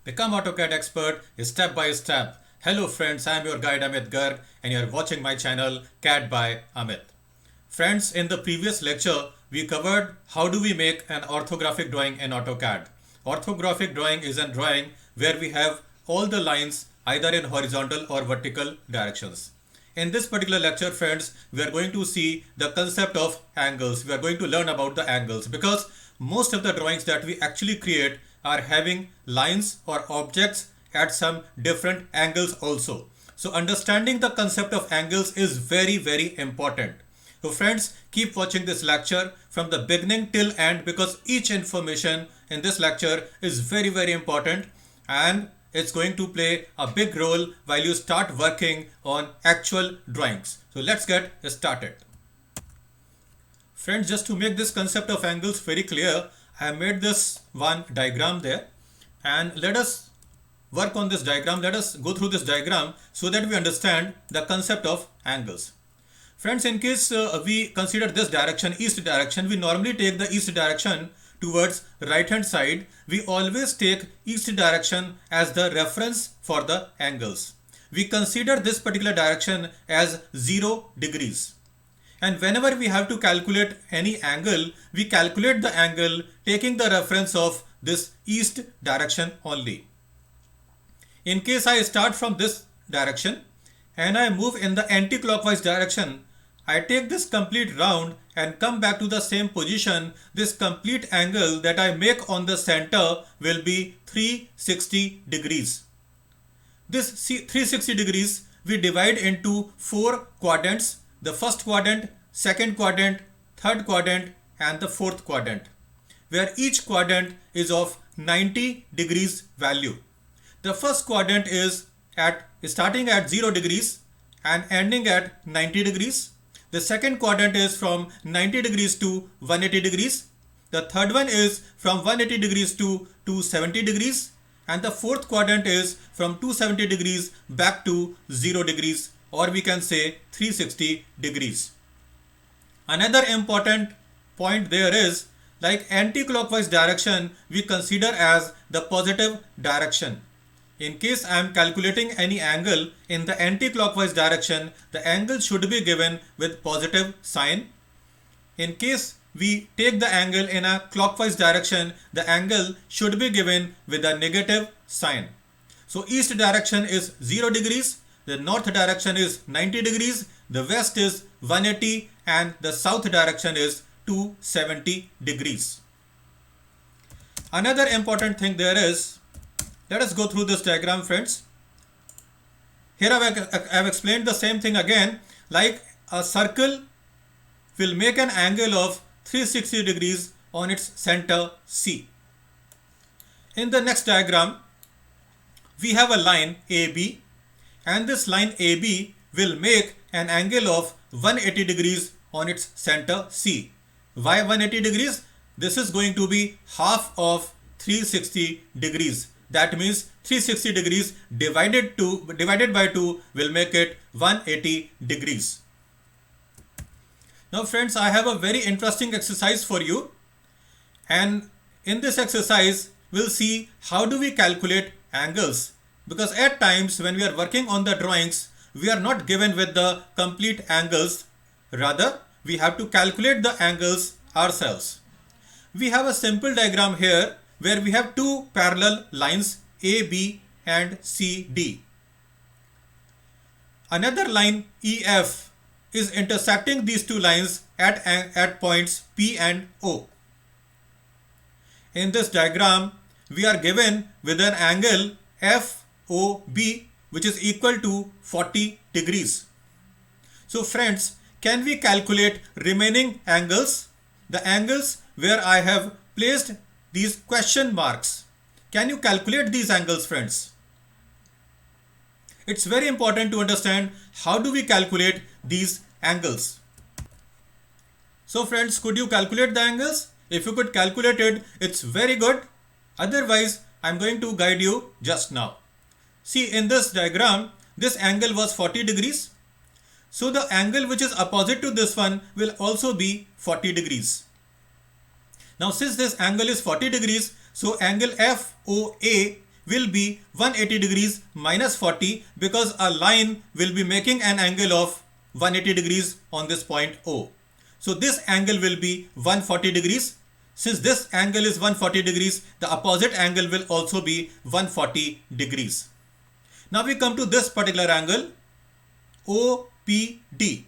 Become AutoCAD expert step by step. Hello friends, I am your guide Amit Garg and you are watching my channel CAD by Amit. Friends, in the previous lecture, we covered how do we make an orthographic drawing in AutoCAD. Orthographic drawing is a drawing where we have all the lines either in horizontal or vertical directions. In this particular lecture, friends, we are going to see the concept of angles. We are going to learn about the angles because most of the drawings that we actually create are having lines or objects at some different angles also. So understanding the concept of angles is very important. So friends, keep watching this lecture from the beginning till end because each information in this lecture is very important and it's going to play a big role while you start working on actual drawings. So let's get started. Friends, just to make this concept of angles very clear, I have made this one diagram there and let us work on this diagram. Let us go through this diagram so that we understand the concept of angles. Friends, in case we consider this direction, east direction, we normally take the east direction towards right hand side. We always take east direction as the reference for the angles. We consider this particular direction as 0 degrees. And whenever we have to calculate any angle, we calculate the angle taking the reference of this east direction only. In case I start from this direction and I move in the anti-clockwise direction, I take this complete round and come back to the same position. This complete angle that I make on the center will be 360 degrees. This 360 degrees we divide into 4 quadrants. The first quadrant, second quadrant, third quadrant and the fourth quadrant, where each quadrant is of 90 degrees value. The first quadrant is starting at 0 degrees and ending at 90 degrees. The second quadrant is from 90 degrees to 180 degrees. The third one is from 180 degrees to 270 degrees. And the fourth quadrant is from 270 degrees back to 0 degrees, or we can say 360 degrees. Another important point there is, like anti-clockwise direction we consider as the positive direction. In case I am calculating any angle in the anti-clockwise direction, the angle should be given with positive sign. In case we take the angle in a clockwise direction, the angle should be given with a negative sign. So east direction is 0 degrees, the north direction is 90 degrees, the west is 180 and the south direction is 270 degrees. Another important thing there is, let us go through this diagram, friends. Here I have explained the same thing again, like a circle will make an angle of 360 degrees on its center C. In the next diagram, we have a line AB and this line AB will make an angle of 180 degrees on its center C. Why 180 degrees? This is going to be half of 360 degrees. That means 360 degrees divided by 2 will make it 180 degrees. Now friends, I have a very interesting exercise for you. And in this exercise, we'll see how do we calculate angles. Because at times when we are working on the drawings, we are not given with the complete angles. Rather, we have to calculate the angles ourselves. We have a simple diagram here where we have two parallel lines AB and CD. Another line EF is intersecting these two lines at points P and O. In this diagram, we are given with an angle FOB which is equal to 40 degrees. So friends, can we calculate remaining angles? The angles where I have placed these question marks. Can you calculate these angles, friends? It's very important to understand how do we calculate these angles. So friends, could you calculate the angles? If you could calculate it, it's very good. Otherwise, I'm going to guide you just now. See, in this diagram, this angle was 40 degrees. So the angle which is opposite to this one will also be 40 degrees. Now since this angle is 40 degrees, so angle FOA will be 180 degrees minus 40 because a line will be making an angle of 180 degrees on this point O. So this angle will be 140 degrees. Since this angle is 140 degrees, the opposite angle will also be 140 degrees. Now we come to this particular angle, OPD.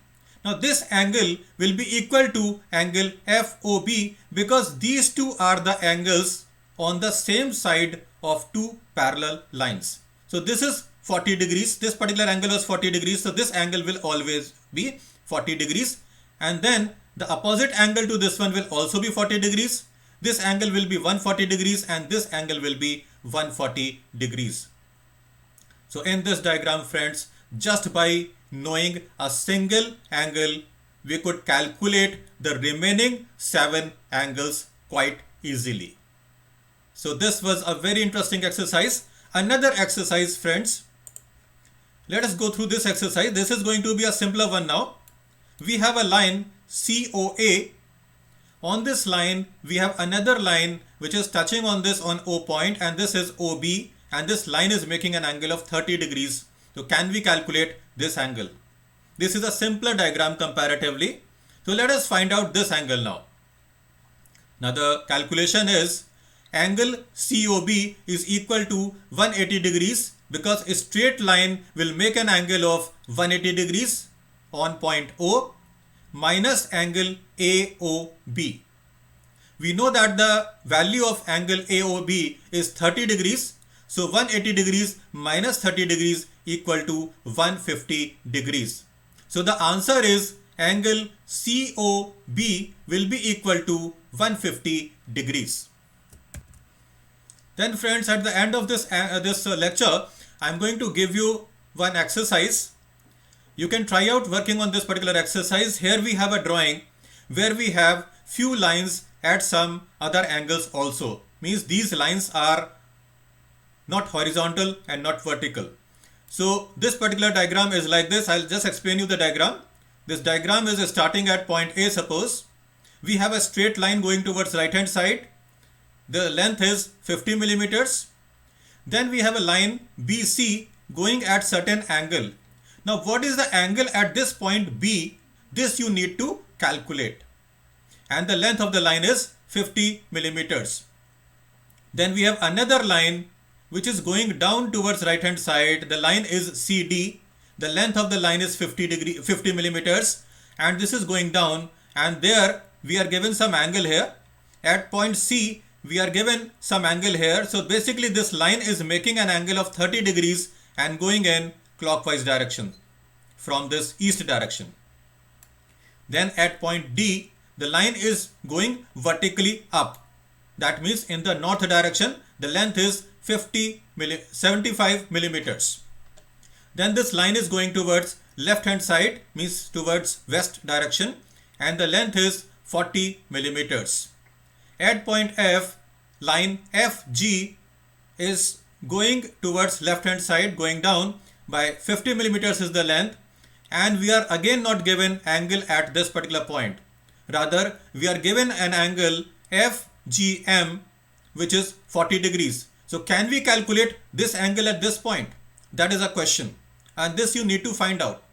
Now this angle will be equal to angle FOB because these two are the angles on the same side of two parallel lines. So this is 40 degrees. This particular angle was 40 degrees. So this angle will always be 40 degrees. And then the opposite angle to this one will also be 40 degrees. This angle will be 140 degrees and this angle will be 140 degrees. So in this diagram, friends, just by knowing a single angle, we could calculate the remaining 7 angles quite easily. So this was a very interesting exercise. Another exercise, friends. Let us go through this exercise. This is going to be a simpler one now. We have a line COA. On this line, we have another line which is touching on this on O point, and this is OB, and this line is making an angle of 30 degrees. So can we calculate this angle? This is a simpler diagram comparatively. So let us find out this angle now. Now the calculation is angle COB is equal to 180 degrees because a straight line will make an angle of 180 degrees on point O minus angle AOB. We know that the value of angle AOB is 30 degrees. So 180 degrees minus 30 degrees equal to 150 degrees. So the answer is angle COB will be equal to 150 degrees. Then friends, at the end of this lecture, I am going to give you one exercise. You can try out working on this particular exercise. Here we have a drawing where we have few lines at some other angles also. Means these lines are not horizontal and not vertical. So this particular diagram is like this. I'll just explain you the diagram. This diagram is starting at point A. Suppose we have a straight line going towards right hand side. The length is 50 millimeters. Then we have a line BC going at certain angle. Now what is the angle at this point B? This you need to calculate. And the length of the line is 50 millimeters. Then we have another line which is going down towards right hand side. The line is CD. The length of the line is 50 millimeters, and this is going down, and there we are given some angle here. At point C we are given some angle here. So basically this line is making an angle of 30 degrees and going in clockwise direction from this east direction. Then at point D the line is going vertically up. That means in the north direction the length is 75 millimeters. Then this line is going towards left hand side, means towards west direction, and the length is 40 millimeters. At point F, line FG is going towards left hand side, going down by 50 millimeters is the length, and we are again not given angle at this particular point. Rather, we are given an angle FGM which is 40 degrees. So can we calculate this angle at this point? That is a question, and this you need to find out.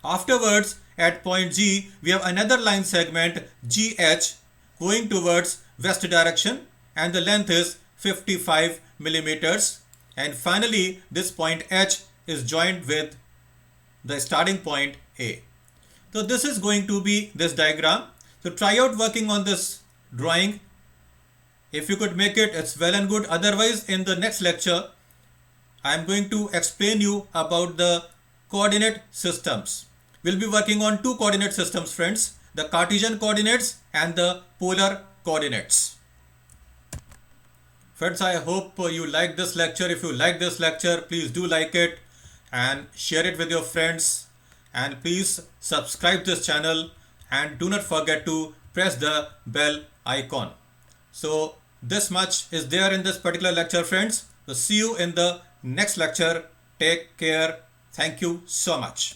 Afterwards, at point G, we have another line segment GH going towards west direction, and the length is 55 millimeters. And finally, this point H is joined with the starting point A. So this is going to be this diagram. So try out working on this drawing. If you could make it, it's well and good. Otherwise, in the next lecture, I am going to explain you about the coordinate systems. We'll be working on two coordinate systems, friends, the Cartesian coordinates and the polar coordinates. Friends, I hope you like this lecture. If you like this lecture, please do like it and share it with your friends. And please subscribe this channel and do not forget to press the bell icon. So this much is there in this particular lecture, friends. So see you in the next lecture. Take care. Thank you so much.